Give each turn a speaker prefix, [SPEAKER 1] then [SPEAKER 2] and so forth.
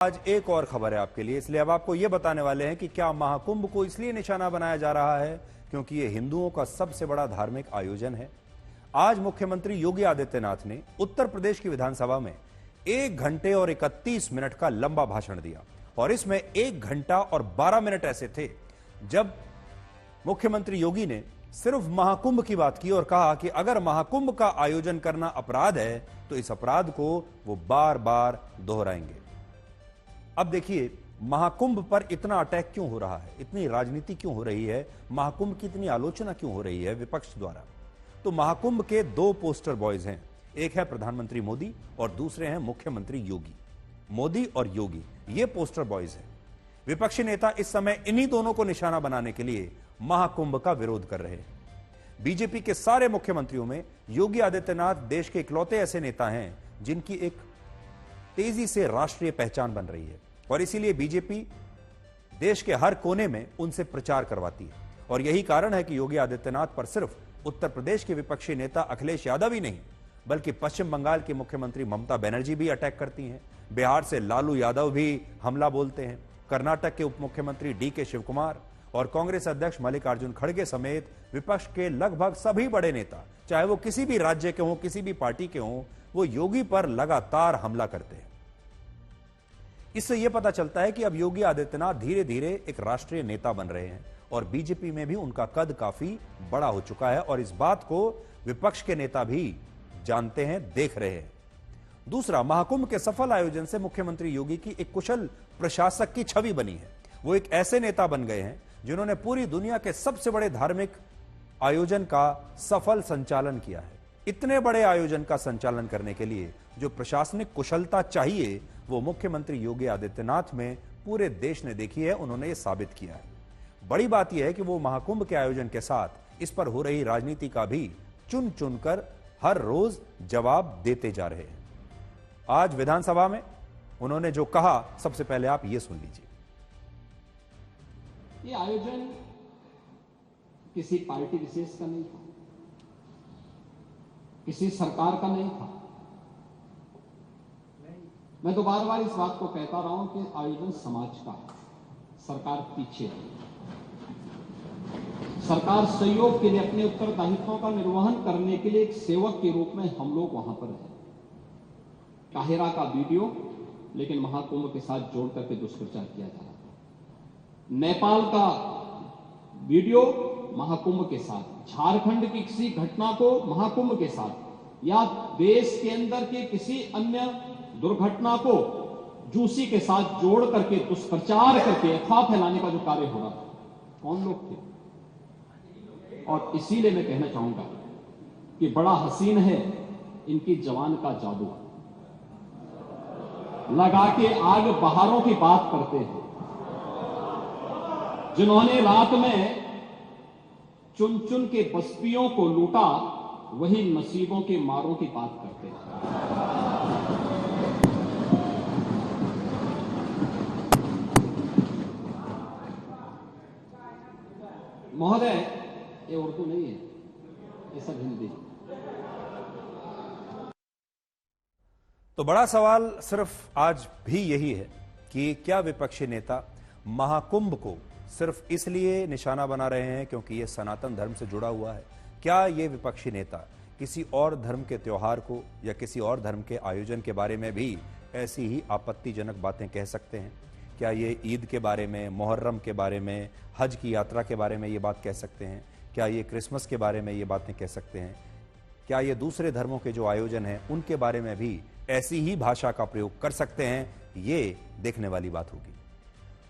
[SPEAKER 1] आज एक और खबर है आपके लिए, इसलिए अब आपको यह बताने वाले हैं कि क्या महाकुंभ को इसलिए निशाना बनाया जा रहा है क्योंकि यह हिंदुओं का सबसे बड़ा धार्मिक आयोजन है। आज मुख्यमंत्री योगी आदित्यनाथ ने उत्तर प्रदेश की विधानसभा में 1 घंटे और 31 मिनट का लंबा भाषण दिया और इसमें 1 घंटा और 12 मिनट ऐसे थे जब मुख्यमंत्री योगी ने सिर्फ महाकुंभ की बात की और कहा कि अगर महाकुंभ का आयोजन करना अपराध है तो इस अपराध को वो बार बार दोहराएंगे। अब देखिए, महाकुंभ पर इतना अटैक क्यों हो रहा है, इतनी राजनीति क्यों हो रही है, महाकुंभ की इतनी आलोचना क्यों हो रही है विपक्ष द्वारा। तो महाकुंभ के 2 पोस्टर बॉयज हैं, एक है प्रधानमंत्री मोदी और दूसरे हैं मुख्यमंत्री योगी। मोदी और योगी ये पोस्टर बॉयज हैं। विपक्षी नेता इस समय इन्हीं दोनों को निशाना बनाने के लिए महाकुंभ का विरोध कर रहे हैं। बीजेपी के सारे मुख्यमंत्रियों में योगी आदित्यनाथ देश के इकलौते ऐसे नेता हैं जिनकी एक तेजी से राष्ट्रीय पहचान बन रही है और इसीलिए बीजेपी देश के हर कोने में उनसे प्रचार करवाती है। और यही कारण है कि योगी आदित्यनाथ पर सिर्फ उत्तर प्रदेश के विपक्षी नेता अखिलेश यादव ही नहीं बल्कि पश्चिम बंगाल की मुख्यमंत्री ममता बनर्जी भी अटैक करती हैं, बिहार से लालू यादव भी हमला बोलते हैं, कर्नाटक के उप मुख्यमंत्री डीके शिवकुमार और कांग्रेस अध्यक्ष मल्लिकार्जुन खड़गे समेत विपक्ष के लगभग सभी बड़े नेता, चाहे वो किसी भी राज्य के हों, किसी भी पार्टी के हों, वो योगी पर लगातार हमला करते हैं। इससे यह पता चलता है कि अब योगी आदित्यनाथ धीरे धीरे एक राष्ट्रीय नेता बन रहे हैं और बीजेपी में भी उनका कद काफी बड़ा हो चुका है और इस बात को विपक्ष के नेता भी जानते हैं, देख रहे हैं। दूसरा, महाकुंभ के सफल आयोजन से मुख्यमंत्री योगी की एक कुशल प्रशासक की छवि बनी है। वो एक ऐसे नेता बन गए हैं जिन्होंने पूरी दुनिया के सबसे बड़े धार्मिक आयोजन का सफल संचालन किया है। इतने बड़े आयोजन का संचालन करने के लिए जो प्रशासनिक कुशलता चाहिए वो मुख्यमंत्री योगी आदित्यनाथ में पूरे देश ने देखी है, उन्होंने ये साबित किया है। बड़ी बात यह है कि वो महाकुंभ के आयोजन के साथ इस पर हो रही राजनीति का भी चुन चुनकर हर रोज जवाब देते जा रहे हैं। आज विधानसभा में उन्होंने जो कहा, सबसे पहले आप ये सुन लीजिए।
[SPEAKER 2] ये आयोजन किसी पार्टी विशेष का नहीं था, किसी सरकार का नहीं था। मैं तो बार बार इस बात को कहता रहा हूं कि आयोजन समाज का है, सरकार पीछे है। सरकार सहयोग के लिए अपने उत्तरदायित्वों का निर्वहन करने के लिए एक सेवक के रूप में हम लोग वहां पर हैं। काहिरा का वीडियो लेकिन महाकुंभ के साथ जोड़ करके दुष्प्रचार किया जा रहा था। नेपाल का वीडियो महाकुंभ के साथ, झारखंड की किसी घटना को महाकुंभ के साथ, या देश के अंदर के किसी अन्य दुर्घटना को जूसी के साथ जोड़ करके दुष्प्रचार करके अफवाह फैलाने का जो कार्य हो रहा था, कौन लोग थे। और इसीलिए मैं कहना चाहूंगा कि बड़ा हसीन है इनकी जवान का जादू, लगा के आग बहारों की बात करते हैं। जिन्होंने रात में चुन चुन के बस्तियों को लूटा, वही नसीबों के मारों की बात करते हैं। महोदय, ये उर्दू नहीं है, ये सब हिंदी।
[SPEAKER 1] तो बड़ा सवाल सिर्फ आज भी यही है कि क्या विपक्षी नेता महाकुंभ को सिर्फ इसलिए निशाना बना रहे हैं क्योंकि यह सनातन धर्म से जुड़ा हुआ है? क्या ये विपक्षी नेता किसी और धर्म के त्योहार को या किसी और धर्म के आयोजन के बारे में भी ऐसी ही आपत्तिजनक बातें कह सकते हैं? क्या ये ईद के बारे में, मुहर्रम के बारे में, हज की यात्रा के बारे में ये बात कह सकते हैं? क्या ये क्रिसमस के बारे में ये बातें कह सकते हैं? क्या ये दूसरे धर्मों के जो आयोजन हैं उनके बारे में भी ऐसी ही भाषा का प्रयोग कर सकते हैं? ये देखने वाली बात होगी।